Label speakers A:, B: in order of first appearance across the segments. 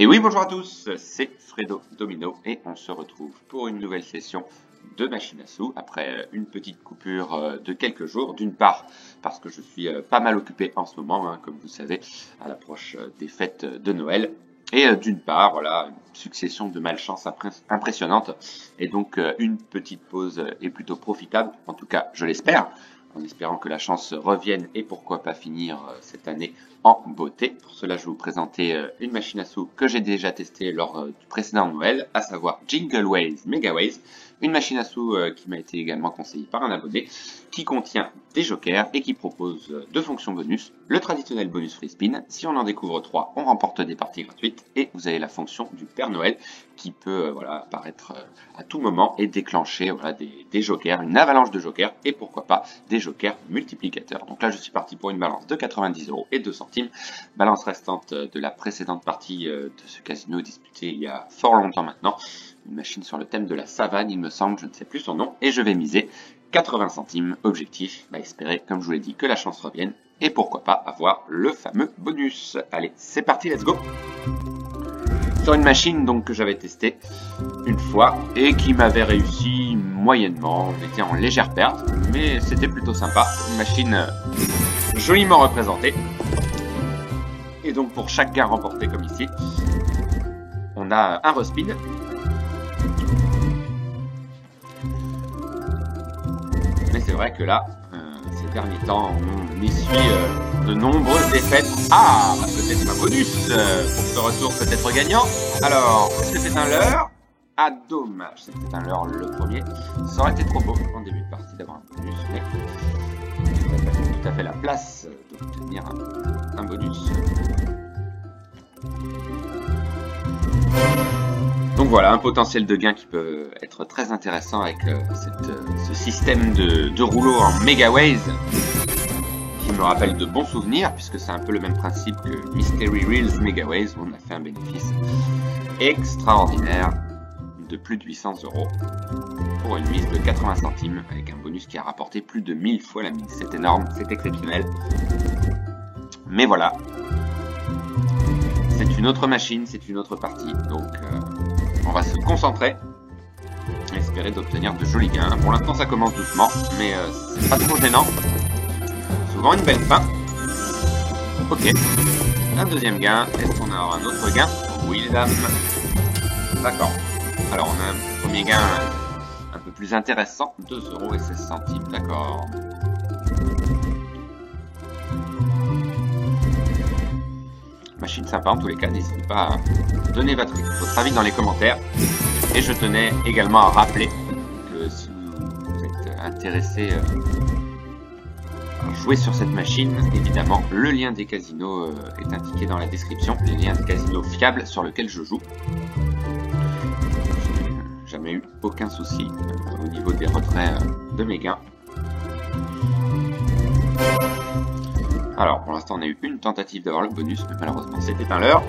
A: Et oui, bonjour à tous, c'est Fredo Domino et on se retrouve pour une nouvelle session de machine à sous après une petite coupure de quelques jours. D'une part parce que je suis pas mal occupé en ce moment, comme vous savez, à l'approche des fêtes de Noël. Et d'une part, voilà, une succession de malchances impressionnantes. Et donc une petite pause est plutôt profitable, en tout cas je l'espère, en espérant que la chance revienne et pourquoi pas finir cette année en beauté. Pour cela, je vais vous présenter une machine à sous que j'ai déjà testée lors du précédent Noël, à savoir Jingleways Megaways, une machine à sous qui m'a été également conseillée par un abonné, qui contient des jokers et qui propose deux fonctions bonus. Le traditionnel bonus free spin, si on en découvre 3, on remporte des parties gratuites, et vous avez la fonction du Père Noël qui peut apparaître à tout moment et déclencher des jokers, une avalanche de jokers, et pourquoi pas des jokers multiplicateurs. Donc là, je suis parti pour une balance de 90 € et 2 centimes, balance restante de la précédente partie de ce casino disputé il y a fort longtemps maintenant, une machine sur le thème de la savane, il me semble, je ne sais plus son nom, et je vais miser 80 centimes, objectif, espérer, comme je vous l'ai dit, que la chance revienne, et pourquoi pas avoir le fameux bonus. Allez, c'est parti, let's go! Sur une machine donc que j'avais testée une fois et qui m'avait réussi moyennement, on était en légère perte, mais c'était plutôt sympa, une machine joliment représentée. Et donc pour chaque gain remporté comme ici, on a un respin. Mais c'est vrai que là, ces derniers temps, on essuie de nombreuses défaites. Ah, peut-être un bonus pour ce retour peut-être gagnant. Alors, est-ce que c'est un leurre? Ah, dommage, c'était un leurre le premier. Ça aurait été trop beau en début de partie d'avoir un bonus, mais tout à fait la place d'obtenir un bonus. Donc voilà, un potentiel de gain qui peut être très intéressant avec ce système de rouleau en Megaways, qui me rappelle de bons souvenirs, puisque c'est un peu le même principe que Mystery Reels Megaways, où on a fait un bénéfice extraordinaire de plus de 800 € pour une mise de 80 centimes, avec un bonus qui a rapporté plus de 1000 fois la mise. C'est énorme, c'est exceptionnel. Mais voilà, c'est une autre machine, c'est une autre partie, donc on va se concentrer et espérer d'obtenir de jolis gains. Pour l'instant ça commence doucement, mais c'est pas trop gênant. Souvent une belle fin. Ok, un deuxième gain, est-ce qu'on aura un autre gain? Oui, dame. D'accord, alors on a un premier gain un peu plus intéressant, 2,16 €, d'accord. Machine sympa en tous les cas, n'hésitez pas à donner votre avis dans les commentaires. Et je tenais également à rappeler que si vous êtes intéressé à jouer sur cette machine, évidemment le lien des casinos est indiqué dans la description, les liens des casinos fiables sur lesquels je joue. J'ai jamais eu aucun souci au niveau des retraits de mes gains. Alors, pour l'instant, on a eu une tentative d'avoir le bonus, mais malheureusement, c'était un leurre.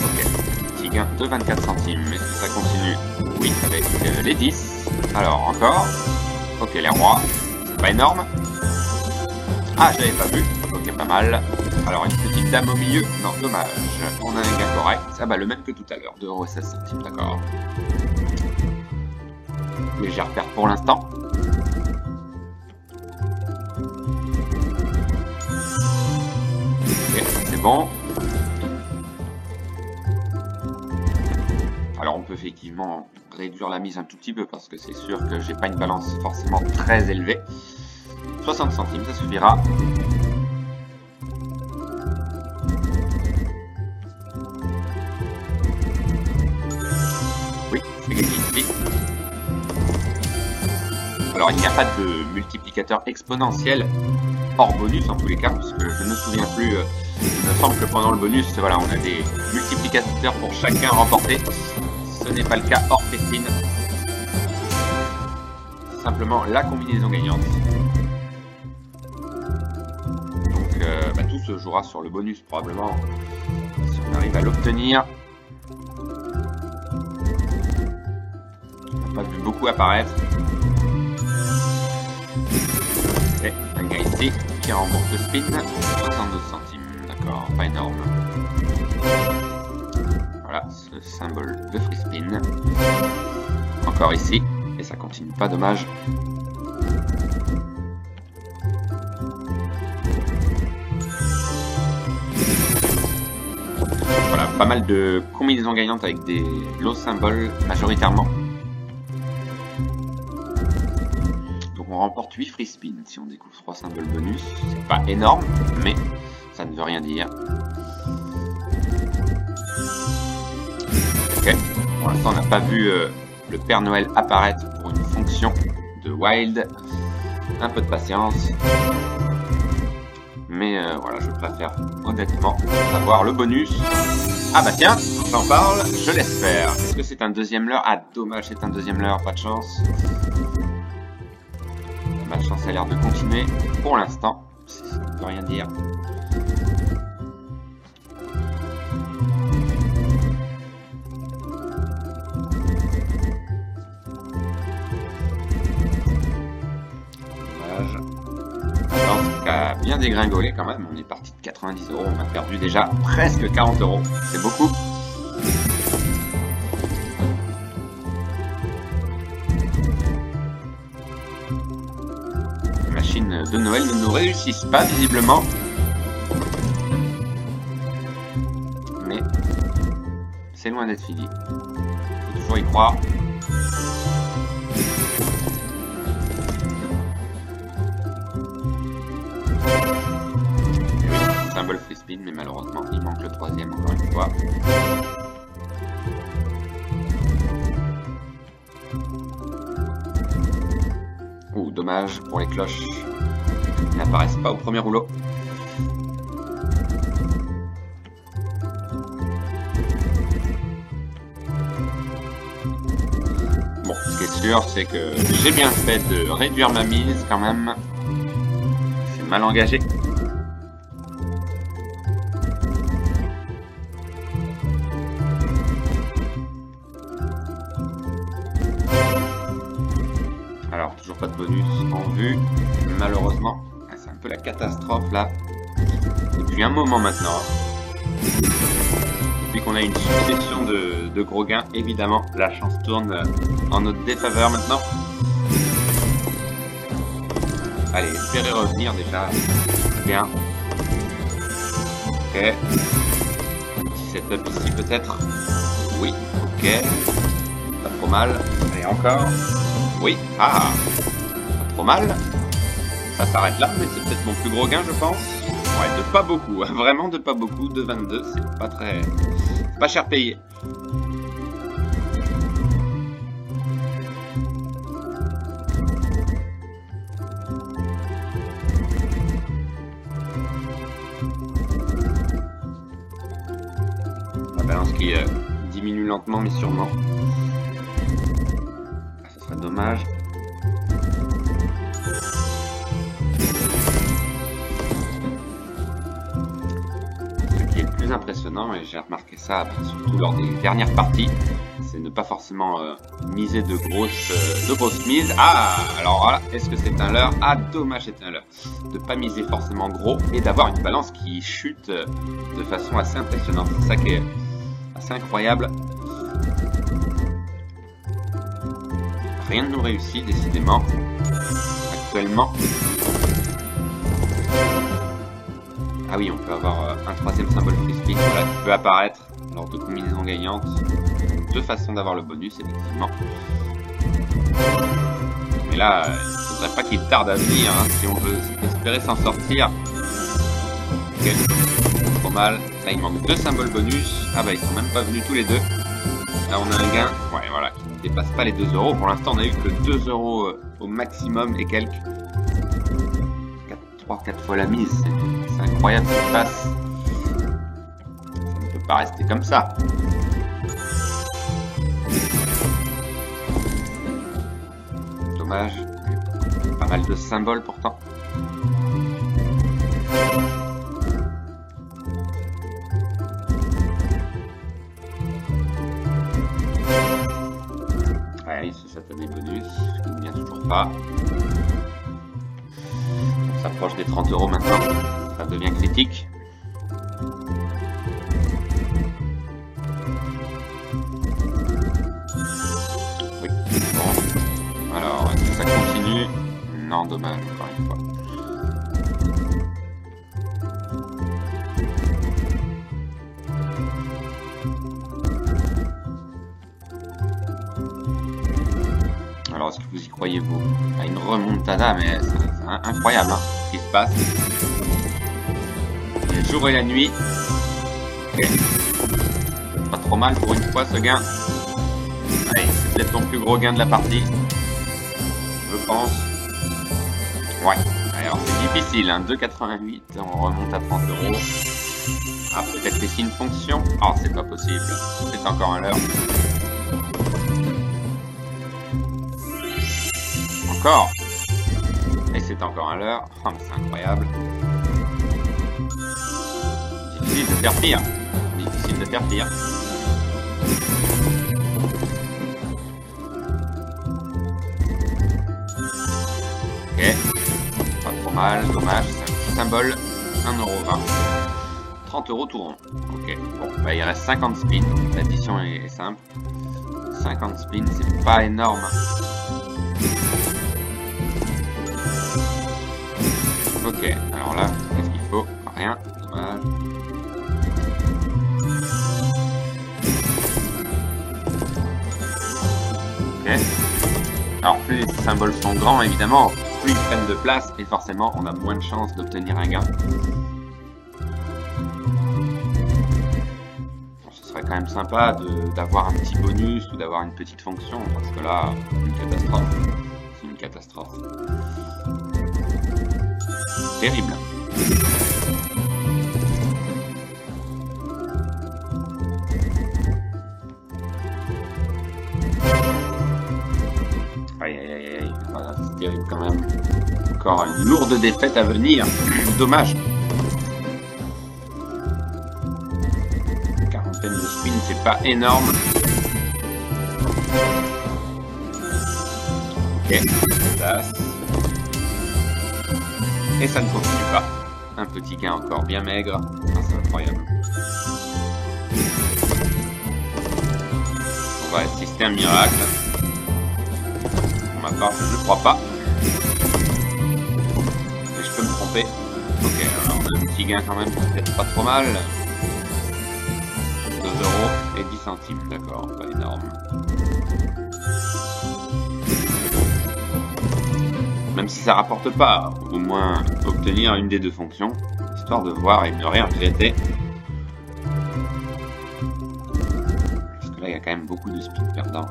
A: Ok, petit gain de 24 centimes. Est-ce que ça continue? Oui, avec les 10. Alors, encore. Ok, les rois. C'est pas énorme. Ah, je l'avais pas vu. Ok, pas mal. Alors, une petite dame au milieu. Non, dommage. On a un gain correct. Ah bah, le même que tout à l'heure. 2,16 €, d'accord. Légère perte pour l'instant. Ok, c'est bon. Alors, on peut effectivement réduire la mise un tout petit peu parce que c'est sûr que j'ai pas une balance forcément très élevée. 60 centimes, ça suffira. Oui, c'est gagné ici. Alors il n'y a pas de multiplicateur exponentiel hors bonus en tous les cas, parce que je ne me souviens plus, il me semble que pendant le bonus, voilà, on a des multiplicateurs pour chacun remporté. Ce n'est pas le cas hors Festine. Simplement la combinaison gagnante. Donc tout se jouera sur le bonus probablement, si on arrive à l'obtenir. On n'a pas vu beaucoup apparaître. Et un gars ici qui rembourse le spin, 72 centimes, d'accord, pas énorme. Voilà, ce symbole de free spin. Encore ici, et ça continue pas, dommage. Voilà, pas mal de combinaisons gagnantes avec des lots symboles majoritairement. Donc on remporte 8 free spin si on découvre 3 symboles bonus. C'est pas énorme, mais ça ne veut rien dire. Ok, pour l'instant on n'a pas vu le Père Noël apparaître pour une fonction de Wild. Un peu de patience. Mais voilà, je préfère honnêtement avoir le bonus. Ah bah tiens, j'en parle, je laisse faire. Est-ce que c'est un deuxième leurre? Ah dommage, c'est un deuxième leurre, pas de chance. La malchance a l'air de continuer pour l'instant, ça ne veut rien dire. Dommage. A bien dégringolé quand même, on est parti de 90 €, on a perdu déjà presque 40 €, c'est beaucoup. Les machines de Noël ne nous réussissent pas visiblement. Mais c'est loin d'être fini. Faut toujours y croire. Symbole free spin, mais malheureusement il manque le troisième encore une fois. Ouh, dommage pour les cloches qui n'apparaissent pas au premier rouleau. Bon, ce qui est sûr, c'est que j'ai bien fait de réduire ma mise quand même. C'est mal engagé. Alors, toujours pas de bonus en vue, malheureusement. C'est un peu la catastrophe là. Depuis un moment maintenant. Depuis qu'on a une succession de gros gains, évidemment, la chance tourne en notre défaveur maintenant. Allez, espérez revenir déjà. Bien. Ok. Petit setup ici peut-être. Oui, ok. Pas trop mal. Allez, encore. Oui, ah, pas trop mal. Ça s'arrête là, mais c'est peut-être mon plus gros gain, je pense. Ouais, de pas beaucoup, hein, vraiment de pas beaucoup, de 22, c'est pas très... C'est pas cher payé. La balance qui diminue lentement, mais sûrement. Dommage. Ce qui est le plus impressionnant, et j'ai remarqué ça surtout lors des dernières parties, c'est ne pas forcément miser de grosses mises. Ah, alors voilà, est-ce que c'est un leurre? Ah, dommage, c'est un leurre. De pas miser forcément gros et d'avoir une balance qui chute de façon assez impressionnante. C'est ça qui est assez incroyable. Rien ne nous réussit, décidément, actuellement. Ah oui, on peut avoir un troisième symbole free spin, voilà, qui peut apparaître lors de combinaisons gagnantes. Deux façons d'avoir le bonus, effectivement. Mais là, il ne faudrait pas qu'il tarde à venir, hein, si on veut espérer s'en sortir. Ok, trop mal. Là, il manque deux symboles bonus. Ah bah, ils sont même pas venus tous les deux. Là, on a un gain. Ouais, voilà. Dépasse pas les 2 €. Pour l'instant, on a eu que 2 € au maximum et quelques. 3-4 fois la mise. C'est incroyable ce qui se passe. Ça ne peut pas rester comme ça. Dommage. Pas mal de symboles pourtant. Ouais, c'est cette année bonus, qui ne vient toujours pas. s'approche des 30 € maintenant. Ça devient critique. Oui, bon. Alors, est-ce que ça continue? Non, dommage, encore une fois. Alors, est-ce que vous y croyez, vous? À une remontada, mais c'est incroyable, hein, ce qui se passe. Le jour et la nuit. Ok. Pas trop mal pour une fois, ce gain. Allez, c'est peut-être ton plus gros gain de la partie. Je pense. Ouais. Alors, c'est difficile, hein. 2,88, on remonte à 30 €. Ah, peut-être que c'est une fonction. Oh, c'est pas possible. C'est encore un leurre. Encore. Et c'est encore un leurre. Oh, mais c'est incroyable. Difficile de faire pire. Difficile de faire pire. Ok. Pas trop mal. Dommage. C'est un petit symbole. 1,20 €. 30 € tout rond. Ok. Bon, bah, il reste 50 spins. L'addition est simple. 50 spins, c'est pas énorme. Ok, alors là, qu'est-ce qu'il faut? Rien, dommage. Ok. Alors plus les symboles sont grands, évidemment, plus ils prennent de place et forcément on a moins de chances d'obtenir un gain. Bon, ce serait quand même sympa d'avoir un petit bonus ou d'avoir une petite fonction, parce que là, une catastrophe. C'est une catastrophe. Terrible. Aïe aïe aïe aïe, voilà, c'est terrible quand même. Encore une lourde défaite à venir. Dommage. Quarantaine de spins, c'est pas énorme. Ok, ça. Et ça ne continue pas. Un petit gain encore bien maigre. Ah, c'est incroyable. On va assister à un miracle. Pour ma part, je ne crois pas. Mais je peux me tromper. Ok, alors on a un petit gain quand même, peut-être pas trop mal. 2 € et 10 centimes, d'accord, pas énorme. Même si ça rapporte pas, au moins obtenir une des deux fonctions, histoire de voir et de ne rien regretter. Parce que là, il y a quand même beaucoup de spins perdants.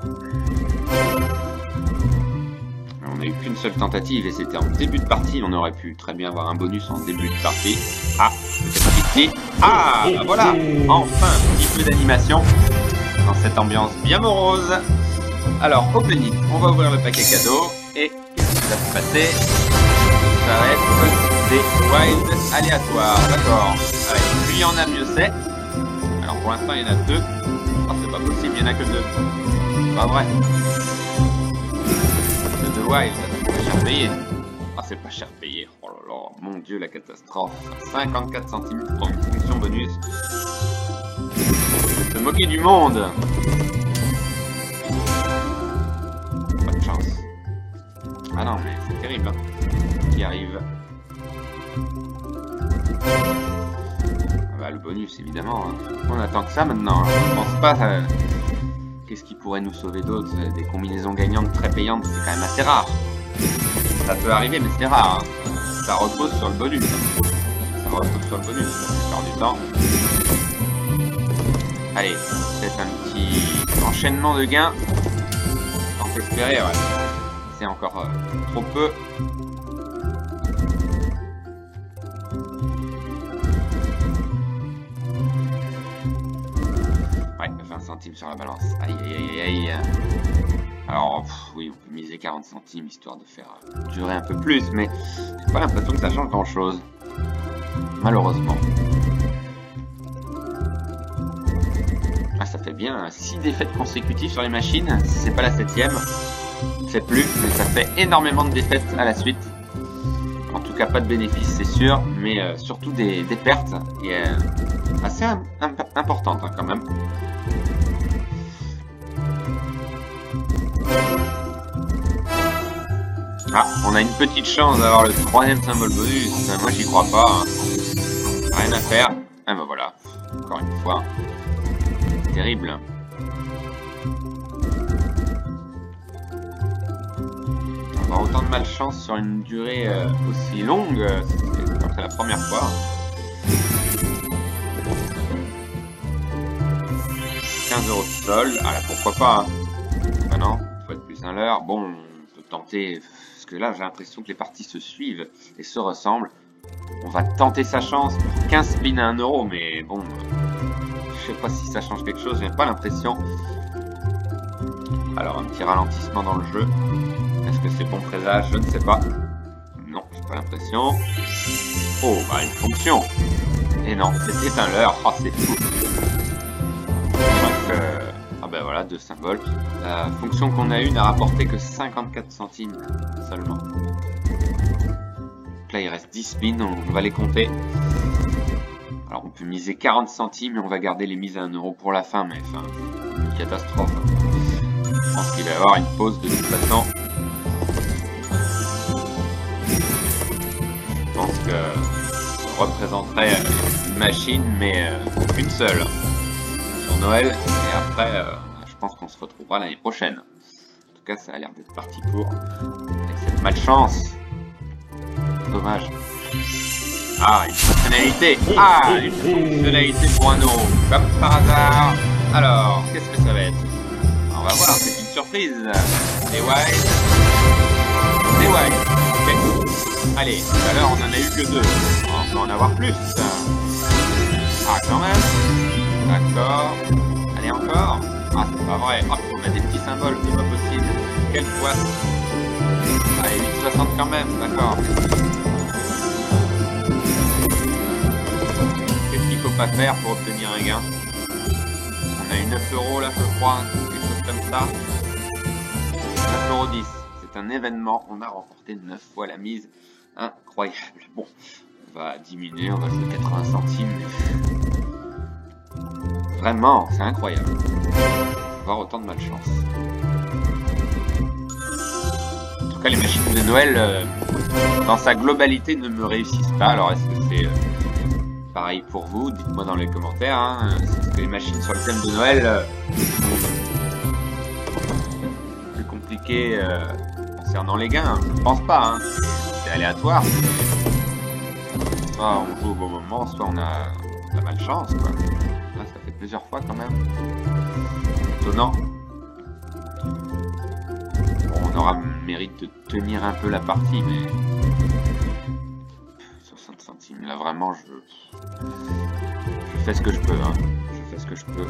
A: On n'a eu qu'une seule tentative et c'était en début de partie. On aurait pu très bien avoir un bonus en début de partie. Ah, peut-être ici. Ah, bah voilà, enfin, un petit peu d'animation dans cette ambiance bien morose. Alors, opening, on va ouvrir le paquet cadeau et qu'est-ce qui va se passer? Ça va être des wilds aléatoires, d'accord. Plus il y en a, mieux c'est. Alors pour l'instant, il y en a 2. Oh, c'est pas possible, il n'y en a que 2. Pas vrai. C'est 2 wilds, c'est pas cher payé. Ah, c'est pas cher payé. Oh là là, mon dieu, la catastrophe. 54 centimes pour une fonction bonus. Se moquer du monde. Ah non, mais c'est terrible, hein. Qui arrive. Ah bah le bonus, évidemment. Hein. On attend que ça maintenant. Hein. Je pense pas... Qu'est-ce qui pourrait nous sauver d'autre? Des combinaisons gagnantes très payantes, c'est quand même assez rare. Ça peut arriver, mais c'est rare. Hein. Ça repose sur le bonus. Hein. Ça repose sur le bonus, la plupart du temps. Allez, peut-être un petit enchaînement de gains. On peut espérer, ouais. C'est encore trop peu. Ouais, 20 centimes sur la balance. Aïe aïe aïe aïe. Alors, oui, on peut miser 40 centimes histoire de faire durer un peu plus, mais j'ai pas l'impression que ça change grand chose. Malheureusement. Ah, ça fait bien 6 défaites consécutives sur les machines. C'est pas la 7e. C'est plus, mais ça fait énormément de défaites à la suite. En tout cas, pas de bénéfices, c'est sûr, mais surtout des pertes, et assez importantes hein, quand même. Ah, on a une petite chance d'avoir le 3e symbole bonus. Moi, j'y crois pas. Hein. Rien à faire. Ah ben voilà, encore une fois. Terrible. Avoir autant de malchance sur une durée aussi longue, c'est la première fois. 15 € de solde, ah là pourquoi pas. Hein. Ah non, faut être plus à l'heure. Bon, on peut tenter, parce que là j'ai l'impression que les parties se suivent et se ressemblent. On va tenter sa chance pour 15 spins à 1 €, mais bon, je sais pas si ça change quelque chose, j'ai pas l'impression. Alors un petit ralentissement dans le jeu. Est-ce que c'est bon présage? Je ne sais pas. Non, j'ai pas l'impression. Oh, bah une fonction. Et non, c'était un leurre. Oh, c'est fou. Donc, ah ben voilà, 2 symboles. La fonction qu'on a eue n'a rapporté que 54 centimes seulement. Donc là, il reste 10 spins, on va les compter. Alors, on peut miser 40 centimes et on va garder les mises à 1 € pour la fin, mais enfin, une catastrophe. Je pense qu'il va y avoir une pause de toute façon. Je pense que ça représenterait une machine, mais une seule sur Noël. Et après, je pense qu'on se retrouvera l'année prochaine. En tout cas, ça a l'air d'être parti pour. Avec cette malchance. Dommage. Ah, une fonctionnalité. Ah, une fonctionnalité pour 1 €. Comme par hasard. Alors, qu'est-ce que ça va être? On va voir, c'est une surprise. Des whites. Des whites. Ok. Allez, tout à l'heure on en a eu que 2. On peut en avoir plus. Ah, quand même. D'accord. Allez, encore. Ah, c'est pas vrai. Ah, on a des petits symboles, c'est pas possible. Quelle poisse. Allez, 8,60 quand même. D'accord. Qu'est-ce qu'il faut pas faire pour obtenir un gain? On a eu 9 € là, je crois. Quelque chose comme ça. 9,10 €. C'est un événement. On a remporté 9 fois la mise. Incroyable. Bon, on va diminuer, on va jouer 80 centimes. Vraiment, c'est incroyable. Avoir autant de malchance. En tout cas, les machines de Noël, dans sa globalité, ne me réussissent pas. Alors, est-ce que c'est pareil pour vous? Dites-moi dans les commentaires. Hein. Est-ce que les machines sur le thème de Noël plus compliquées concernant les gains? Je ne pense pas. Hein. C'est aléatoire. Soit on joue au bon moment, soit on a la malchance, quoi. Là, ça fait plusieurs fois quand même. Étonnant. Bon, on aura le mérite de tenir un peu la partie, mais 60 centimes. Là, vraiment, je fais ce que je peux. Hein. Je fais ce que je peux.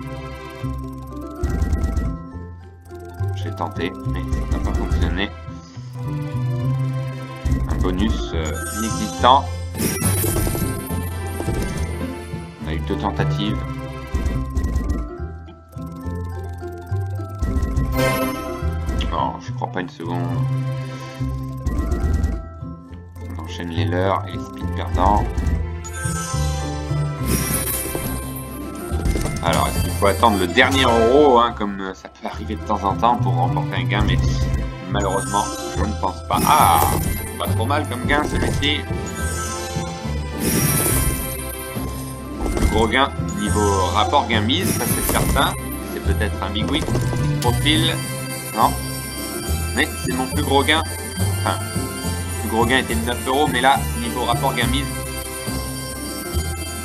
A: J'ai tenté, mais ça n'a pas fonctionné. Un bonus inexistant. On a eu 2 tentatives. Non, je crois pas une seconde. On enchaîne les leurres et les spins perdants. Alors, est-ce qu'il faut attendre le dernier euro, hein, comme ça peut arriver de temps en temps pour remporter un gain, mais malheureusement, je ne pense pas. Ah, pas trop mal comme gain celui-ci. Le gros gain niveau rapport gain-mise, ça c'est certain. C'est peut-être un big win. Profil, non. Mais c'est mon plus gros gain. Enfin, le plus gros gain était de 9 €, mais là, niveau rapport gain-mise,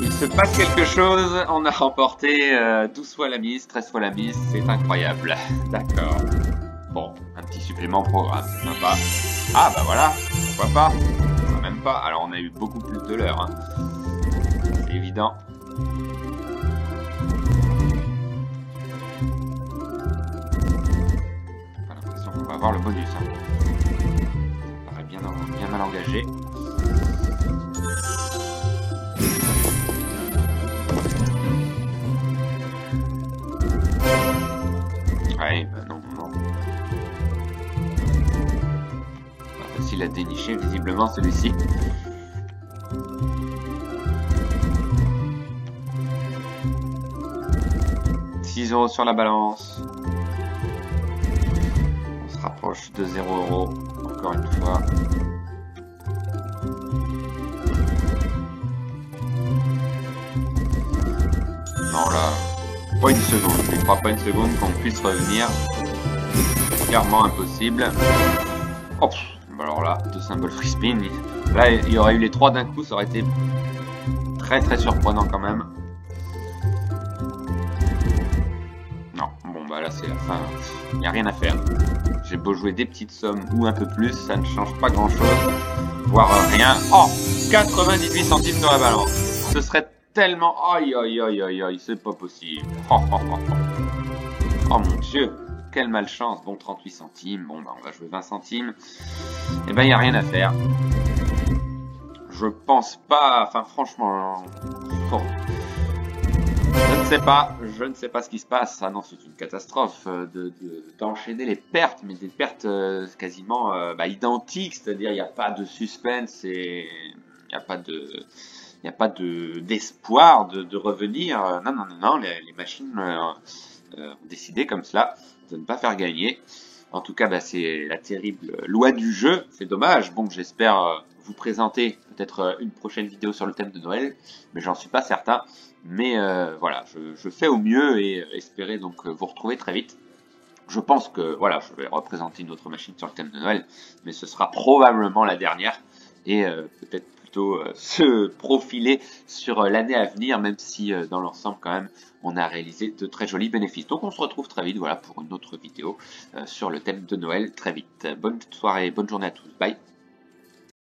A: il se passe quelque chose. On a remporté 12 fois la mise, 13 fois la mise. C'est incroyable. D'accord. Bon, un petit supplément programme, c'est sympa. Ah bah voilà, pourquoi pas? Quand même pas. Alors on a eu beaucoup plus de l'heure. Hein. C'est évident. J'ai l'impression qu'on va avoir le bonus. Hein. Ça paraît bien mal engagé. Ouais, bah non. qu'il a déniché visiblement celui-ci. €6 sur la balance. On se rapproche de 0 € encore une fois. Non là, pas une seconde. Je ne crois pas une seconde qu'on puisse revenir. Clairement impossible. Oh, alors là, 2 symboles free spin. Là, il y aurait eu les 3 d'un coup, ça aurait été très surprenant quand même. Non, bon bah là c'est la fin. Il n'y a rien à faire. J'ai beau jouer des petites sommes ou un peu plus, ça ne change pas grand chose. Voire rien. Oh, 98 centimes sur la balance. Ce serait tellement... Aïe, c'est pas possible. Oh mon dieu. Quelle malchance. Bon, 38 centimes. Bon, bah, on va jouer 20 centimes. Eh ben, il n'y a rien à faire. Je pense pas... Enfin, franchement... Bon. Je ne sais pas ce qui se passe. Ah non, c'est une catastrophe d'enchaîner les pertes, mais des pertes quasiment identiques. C'est-à-dire, il n'y a pas de suspense et il n'y a pas de... Il n'y a pas d'espoir de revenir. Non, les machines ont décidé comme cela de ne pas faire gagner. En tout cas, bah, c'est la terrible loi du jeu. C'est dommage. Bon, j'espère vous présenter peut-être une prochaine vidéo sur le thème de Noël, mais j'en suis pas certain. Mais voilà, je fais au mieux et espérer donc vous retrouver très vite. Je pense que voilà, je vais représenter une autre machine sur le thème de Noël, mais ce sera probablement la dernière et peut-être plutôt se profiler sur l'année à venir, même si dans l'ensemble quand même on a réalisé de très jolis bénéfices. Donc on se retrouve très vite, voilà, pour une autre vidéo sur le thème de Noël très vite. Bonne soirée, bonne journée à tous, bye.